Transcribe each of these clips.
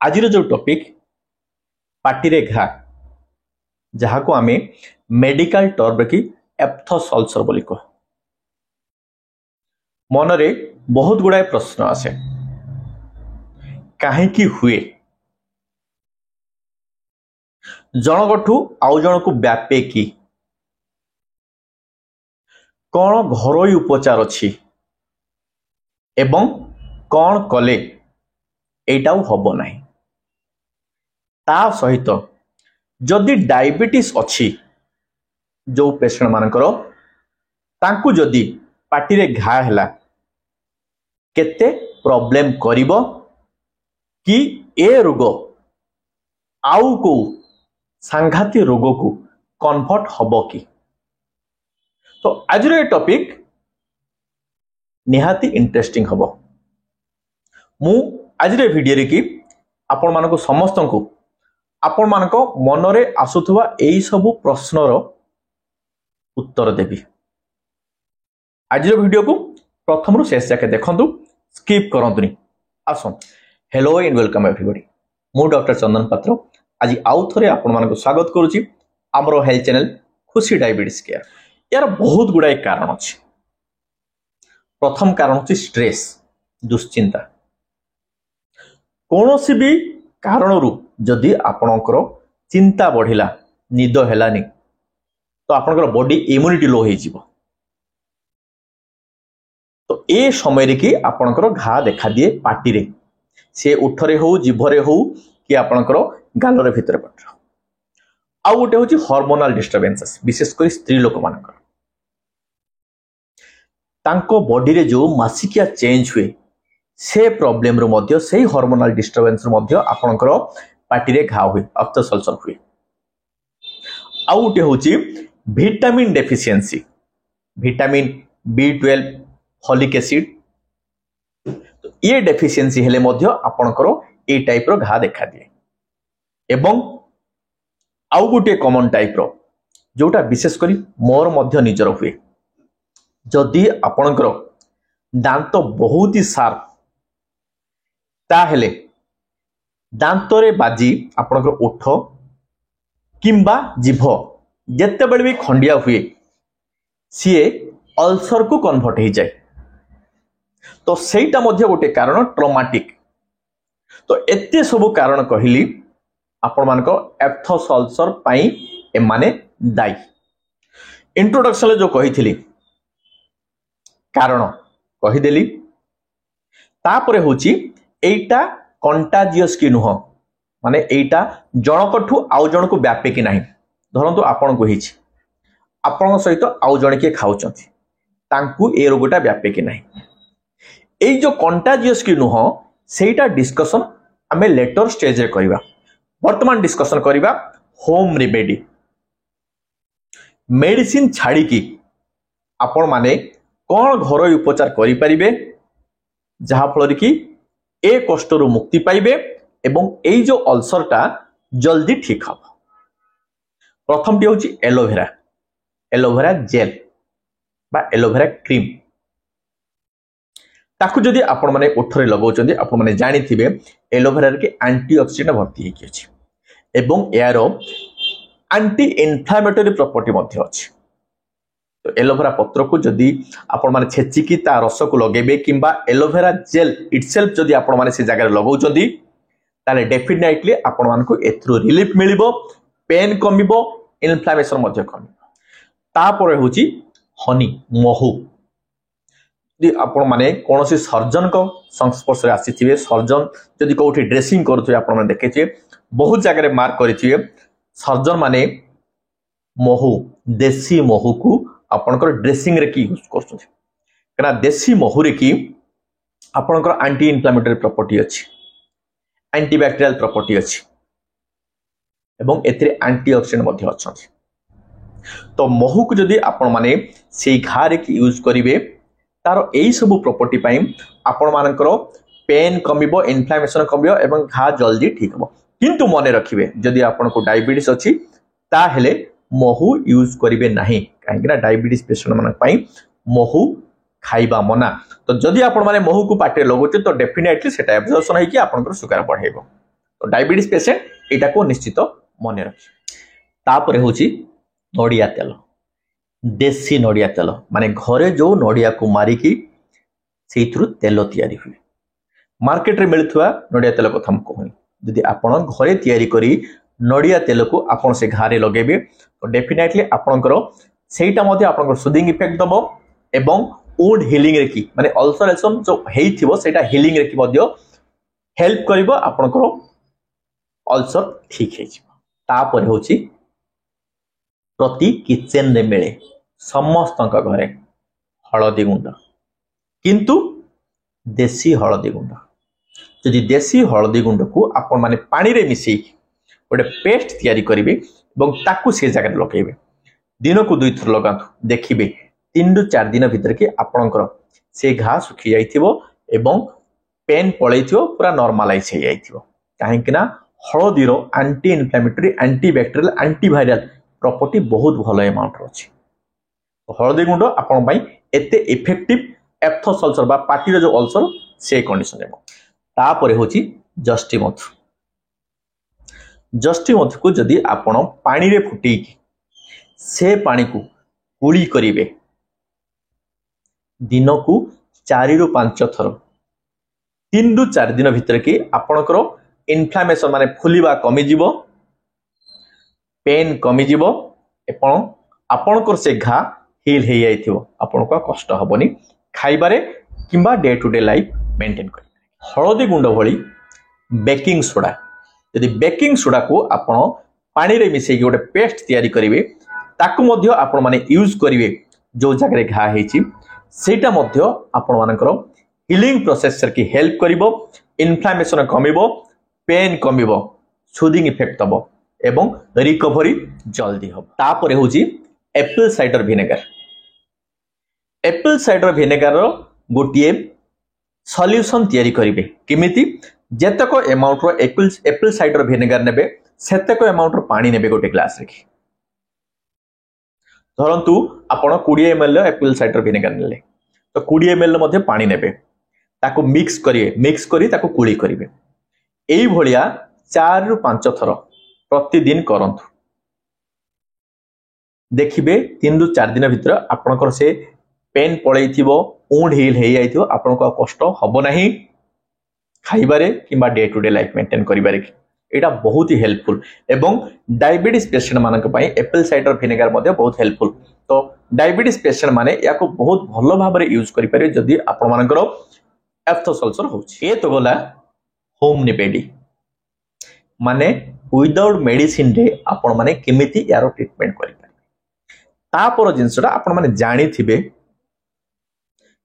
आज जो topic party रे घा जहाँ को आमे मेडिकल टर्म की एप्थस अल्सर बोली कह मनरे बहुत गुड़ाए प्रश्न आसे कहीं हुए जनकठू आउ जन को व्यापे कि कौन घरोई उपचार अच्छी एवं कौन कले एटा हब नहीं ता सहित जदि डायबिटीज अच्छी जो पेशेंट मानकर तांकु जदि पार्टी रे घा हैला केते प्रॉब्लम करिवो कि ए रोग आउ को सांघाती रोग को कन्वर्ट हबो कि तो आज रे टॉपिक निहाती इंटरेस्टिंग हबो मु आज रे वीडियो रे कि आपण मानको समस्त को आपण मानको मनरे आसुथुवा एई सबु प्रश्नर उत्तर देबी आज वीडियो को प्रथम रु शेष जाके देखंतु स्किप करंतुनी आसन हेलो एंड वेलकम एवरीबॉडी मु डॉक्टर चंदन पात्र आज आउ थरे आपण मानको स्वागत करूची हमरो हेल्थ चैनल खुशी डायबिटीज केयर यार बहुत गुडाई कारण अछि प्रथम कारण अछि स्ट्रेस दुश्चिंता कोनोसी भी कारण रु जदि आपणकर चिंता बढ़िला निद हेलानी तो आपणकर बॉडी इम्यूनिटी लो हो जिवो तो ए समय रे कि आपणकर घा देखा दिए पार्टी रे से उठरे हो जिभरे हो कि आपणकर गाल रे भितर पट आ गोटे होची हार्मोनल डिस्टर्बेंसेस विशेष कर स्त्री लोक मानकर तांको बॉडी रे जो मासिकिया चेंज हुए से प्रॉब्लम रो मध्य से हार्मोनल डिस्टर्बेंस रो मध्य आपणकर पार्टी रे घा हुए अप्थस अल्सर हुए आ गोटे होची vitamin deficiency vitamin B12 folic acid तो ये डेफिशिएंसी हेले मध्य आपणकर ए टाइप रो घा देखा दिए एवं आउ गोटे कॉमन टाइप रो जोटा विशेष करी मोर मध्य निजर हुए जदि आपणकर दांत बहुत ही शार्प ताहेले दांत रे बाजी आपणकर ओठ किंबा जिभ जेते बेले भी खंडिया हुए सीए अल्सर को कन्वर्ट हो जाए तो सेटा मध्य गोटे कारण ट्रॉमाटिक तो एते सब कारण कहली आपण मानको एप्थस अल्सर पाई एमाने दायी इंट्रोडक्शन जो कही कारण कहीदेली तापरे होची एटा कंटाजियस कि नुह माने एटा जनकठू आउ जन को व्यापे कि नाही धरंतु आपण को हिची आपण सहित आउ जण के खाउचंती तांकू ए रोगटा व्यापे कि नाही एई जो कंटाजियस कि नुह सेटा डिस्कशन आमे लेटर स्टेज रे करिवा वर्तमान डिस्कशन करिवा होम रेमेडी मेडिसिन छाड़ी की आपण माने कौन घरोई उपचार करि परिबे जहा फल कि ए कष्ट रु मुक्ति पाइबे एवं एई जो अल्सर टा जल्दी ठीक हम प्रथम टी होची एलोवेरा जेल बा एलोवेरा क्रीम ताकू जदि आपण माने ओठरे लगाउचंदी आपण माने जानि थिबे एलोवेरा के एंटीऑक्सीडेंट भर्ती हेकी अछि एवं यारो एंटी इन्फ्लेमेटरी प्रॉपर्टी मध्य अछि तो एलोवेरा पत्र को जदि आपण माने छेचिकी ता रस को लगेबे किंबा एलोवेरा जेल इटसेल्फ जदि आपण माने से जगह लगाउचंदी ताले डेफिनेटली आपण मान को एथरो रिलीफ मिलिबो पेन कमिबो इन्फ्लेमेशन मध्य कमिबो तापर होची हनी महू यदि आपण माने कोनोसी सर्जन को संस्पर्श रे आसीथिबे सर्जन जदि कोठी ड्रेसिंग करथि आपण माने देखैथिबे बहुत जगह रे मार्क करिथिबे सर्जन माने महू देसी महू को आपणकर ड्रेसिंग रे की यूज करछथि कना देसी महू रे की आपणकर एंटी इन्फ्लेमेटरी प्रॉपर्टी अछि एंटीबैक्टीरियल प्रॉपर्टी अछि एवं एथिरे एंटीऑक्सीडेंट मध्य अछि तो महू को जदि आपण माने सेई घा रे की यूज करिवे तारो एई सब प्रॉपर्टी पई आपण मानकर पेन कमिबो इन्फ्लेमेशन कमिबो एवं घा जल्दी ठीक हो किंतु मने रखिबे जदि आपण को डायबिटीज अछि ता हेले महू यूज करिवे नाही काहेकि डायबिटीज पेशेंट मन पई महू खाइबा मना तो जदि आपण माने महू को पाटे लगोचे तो डेफिनेटली सेटा एब्जॉर्प्शन है कि आपनकर सुगार बढ़ाइबो तो डायबिटीज पेशेंट एटा को निश्चित मन रखिए। तापर होची नडिया तेल, देसी नडिया तेल माने घरे जो नडिया को मारिकी सेइथरु तेल तैयारी हुए। मार्केट रे मिलथुआ नडिया तेल कथा हम कहूनी, यदि आपण घरे तैयारी करी नडिया तेल को आपण से घारे लगेबे तो डेफिनेटली आपणकर सेटा मध्ये आपणकर सुदिंग इफेक्ट दबो एवं वुंड हीलिंग रे की माने अल्सरेशन जो हेइथिबो सेटा हीलिंग रे की मध्ये हेल्प करिवो, आपणकर अल्सर ठीक हे जिवो। तापर होची प्रति किचन रे मिले समस्तक घरे हळदी गुंड, किंतु देसी हळदी गुंड। यदि देसी हळदी गुंड को आपण माने पानी रे मिसई गोटे पेस्ट तैयारी करिवे एवं ताकू से जगह लगेबे, दिन को 2 थर लगातु, देखिबे 3 रु 4 दिन भीतर के आपणकर से घा सुखी जाइथिबो एवं पेन पळैथिबो, पूरा नॉर्मलाइज हे जाइथिबो। काहे कि ना हळदी रो anti inflammatory, anti bacterial, anti viral property बहुत भलो अमाउंट रो अछि। हळदी गुंड आपण पई एते इफेक्टिव एप्थस अल्सर बा पार्टी रो जो अल्सर से कंडीशन रे। तापर होची जस्टी मधु। जस्टी मधु को जदि आपण पानी रे फुटी से पानी को कुली करिवे दिन को 4 रु 5 थर 3 रु 4 दिन भीतर के आपणकर इन्फ्लेमेशन माने फुलिबा कमी जीवो, पेन कमी जीवो एवं आपणकर से घा हील हे जाइथिबो, आपनको कष्ट हबनी खाइबारे किंबा day to day life maintain कर। हळदी गुंड भली बेकिंग सोडा, यदि बेकिंग सोडा को आपण पानी रे मिसई गोटे पेस्ट तैयारी करिवे ताकू मध्य आपण माने यूज करिवे जो जगह रे घा हेची, सेटा मध्य आपण मानकर हीलिंग प्रोसेस की हेल्प करिवो, इन्फ्लेमेशन कमिवो, पेन कमिवो, सूदिंग इफेक्ट हबो एवं रिकवरी जल्दी हबो। तापर होची apple cider vinegar. Apple cider vinegar रो गोटिए सॉल्यूशन तैयारी करिवे, किमिति जेतक अमाउंट रो एप्पल साइडर विनेगर नेबे सेतक अमाउंट रो पानी नेबे गोटे ग्लास रे। धरंतु आपण 20 ml एप्पल साइडर विनेगर नेले तो 20 ml मध्ये पानी नेबे, ताको मिक्स करिवे, मिक्स करी ताको कुली करिवे। एई भलिया 4 रु 5 थर प्रतिदिन करंतु, देखिबे 3 रु 4 दिन भीतर आपनकर से पेन पळैथिबो, वुंड हील हे जाइथिबो, आपनको कष्ट हबो नाही खाइबारे किंबा day to day life maintain करिबारे। एटा बहुत ही हेल्पफुल एवं डायबिटीज पेशेंट मानक पई एप्पल साइडर विनेगर मध्ये बहुत हेल्पफुल। तो डायबिटीज पेशेंट माने याको बहुत भलो भाबरे यूज करि पारे जदि आपण मानकर एप्थस अल्सर होछि। ए तो गला होम रेमेडी माने विदाउट मेडिसिन रे आपण माने केमिति यारो ट्रीटमेंट करि पारे। तापर जिंसटा आपण माने जानि थिबे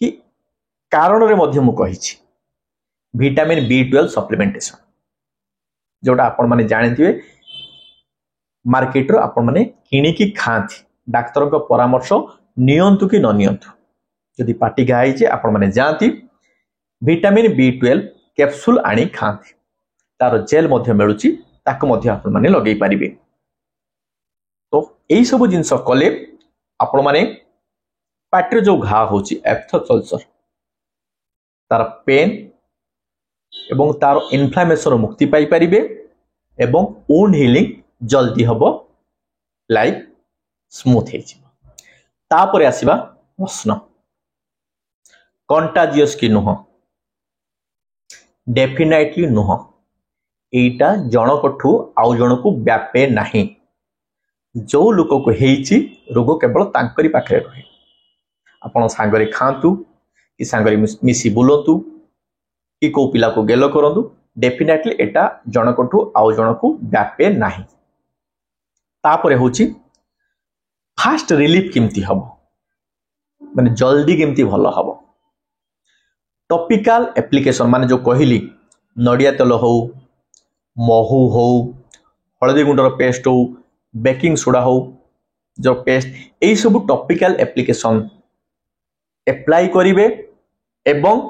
कि कारण रे मध्य मु कहिछि विटामिन B12 सप्लीमेंटेशन, जोटा आपण माने जानि थिबे मार्केट रो आपण माने किनि की खांथि, डाक्टर को परामर्श नियंतु कि न नियंतु। यदि पाटी गाई जे आपण माने जानती विटामिन B12 कैप्सूल आनी खांथि, तार जेल मध्य मिलुची, ताको मध्य आपण माने लगेई परिबे। तो एई सब जिंस कले आपण माने पाटी जो घा होची एप्थस अल्सर तार पेन एवं तार इन्फ्लेमेशन मुक्ति पाई परिबे एवं वुंड हीलिंग जल्दी हबो, लाइफ स्मूथ हे जिवो। तापरे आसीबा प्रश्न, कंटाजियस कि नुह? डेफिनेटली नुह। एटा जनकठू आउ जनकू व्यापे नाही। जो लोक को हेइची रोग केवल तांकरी पाखरे रहे, आपण सांगरे खांतु कि सांगरे मिसी बुलंतु कि को पिला को गेलो करंतु, डेफिनेटली एटा जनकठू आउ जनकू व्यापे नाही। तापरे होची फास्ट रिलीफ किमती हबो, माने जल्दी किमती भलो हबो। टॉपिकल एप्लीकेशन माने जो कहली नडिया तेल हो, महू हो, हळदी गुंडर पेस्ट हो, बेकिंग सोडा हो जो पेस्ट, एई सब टॉपिकल एप्लीकेशन अप्लाई करिवे एवं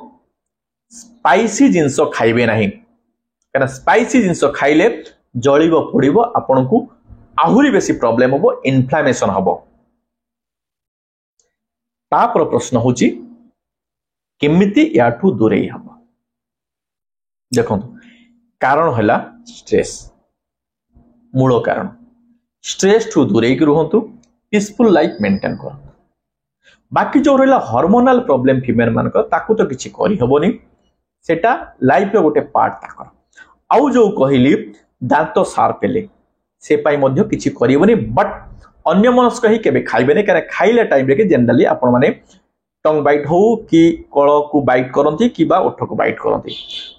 स्पाइसी जिंस खाइबे नाही, कारण स्पाइसी जिंस खाइले जळिबो पड़िबो, आपनकू आहुरी बेसी प्रॉब्लम हबो, इन्फ्लेमेशन हबो। तापर प्रश्न होची केमिति याठू दूरे हबो। देखंतु कारण है स्ट्रेस मूल कारण स्ट्रेस ठू दूरे रुहतु पीसफुल लाइफ मेंटेन कर बाकी जो रहा हार्मोनाल प्रॉब्लम फीमेल मान ताकू तो किसी करहबनी सेटा लाइफ रो गोटे पार्ट ताकर आउ जो कहली दांत सार्प हेले से पाई मध्य किछि करबनी बट अन्य मनस्क ही केबे खाइबेने कारण खाइले टाइम रे के जनरली आपण माने टंग बाइट हो कि कळ को बाइट करंती कि बा ओठ को बाइट करंती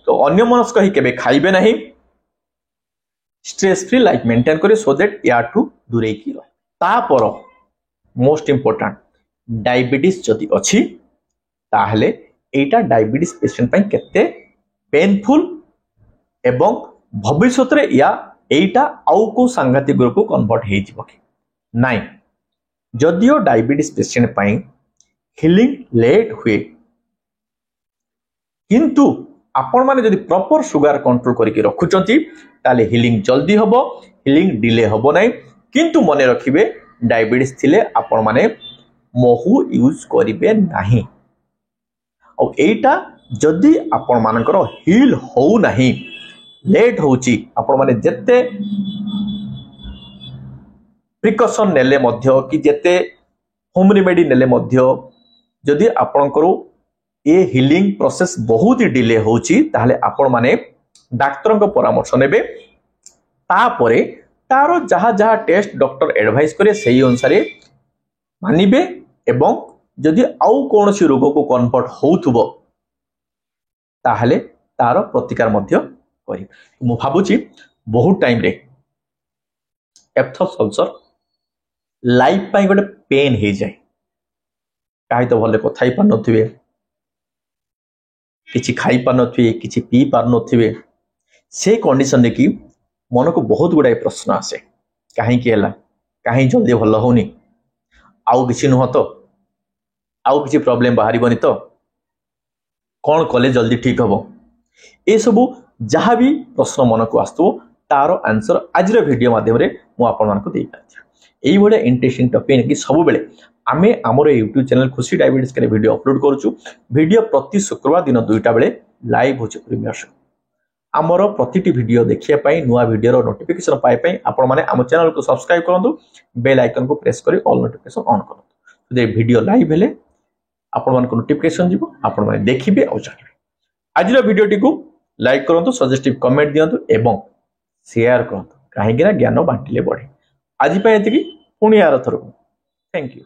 तो अन्य मनस्क ही केबे खाइबे नहीं स्ट्रेस फ्री लाइफ मेंटेन करे सो दैट या टू दूरे की रह तापर मोस्ट इंपोर्टेंट डायबिटीज जदि अछि ताहले एटा डायबिटीज पेशेंट पई केते पेनफुल एवं भविष्यत रे या एटा आउ को सांघातिक ग्रुप को कन्वर्ट हे जिवो कि नाही जदियो डायबिटीज पेशेंट पई हीलिंग लेट हुए किंतु आपण माने जदि प्रॉपर शुगर कंट्रोल करके रखुचंती ताले हीलिंग जल्दी हबो हीलिंग डिले हबो नाही किंतु मने रखिबे डायबिटीज थिले आपण माने महू यूज करिबे नाही और एटा जदि आपण मानकर हील हो नाही लेट होची आपण माने जत्ते प्रिकॉशन नेले मध्य कि जत्ते होम रेमेडी नेले मध्य जदि आपणकर ए हीलिंग प्रोसेस बहुत ही डिले होची ताहले आपण माने डाक्टर को परामर्श नेबे तापरे तारो जहा जहा टेस्ट डॉक्टर एडवाइस करे सही अनुसार मानिबे एवं जदि आउ कौन सी रोग को कन्वर्ट होउथुबो ताहले तारो प्रतिकार मध्य करि मु भाबुची बहुत टाइम रे एप्थस अल्सर लाइफ पाई गोटे पेन हे जाय काहे तो भले कथा ही पार नथिबे किछि खाई पार नथिबे किछि पी पार नथिबे से कंडीशन रे कि मन को बहुत गुडाय प्रश्न आसे काहे कि हला काहे जल्दी भल होनी आउ किछि नुह तो आउ किछि प्रॉब्लम बाहरिबनी तो कौन कले जल्दी ठीक हबो ए सबु जहाँ भी प्रश्न मन को आसो तार आंसर आज वीडियो माध्यम रे मु आपण मान को देई पाछि एई बडे इंटरेस्टिंग टॉपिक कि सब बेले आमे हमर यूट्यूब चैनल खुशी डायबिटीज के वीडियो अपलोड करूछु वीडियो प्रति शुक्रवार दिन 2टा बेले लाइव होछि प्रीमियर शो आमर प्रतिटी वीडियो देखिया पाई नुवा वीडियो रो नोटिफिकेशन पाई पाई आपण माने हम चैनल को सब्सक्राइब करंतु बेल आइकन को प्रेस करी ऑल नोटिफिकेशन ऑन करंतु जे वीडियो लाइव हेले आपण मान को नोटिफिकेशन जीवो आपण माने देखिबे और जानिबे आज रो वीडियो टी को लाइक करंतु सजेस्टिव कमेंट दियंतु एवं शेयर करंतु काहे कि ना ज्ञान बांटिले बढ़े आज पे एतिकी पुणी आर थरक थैंक यू।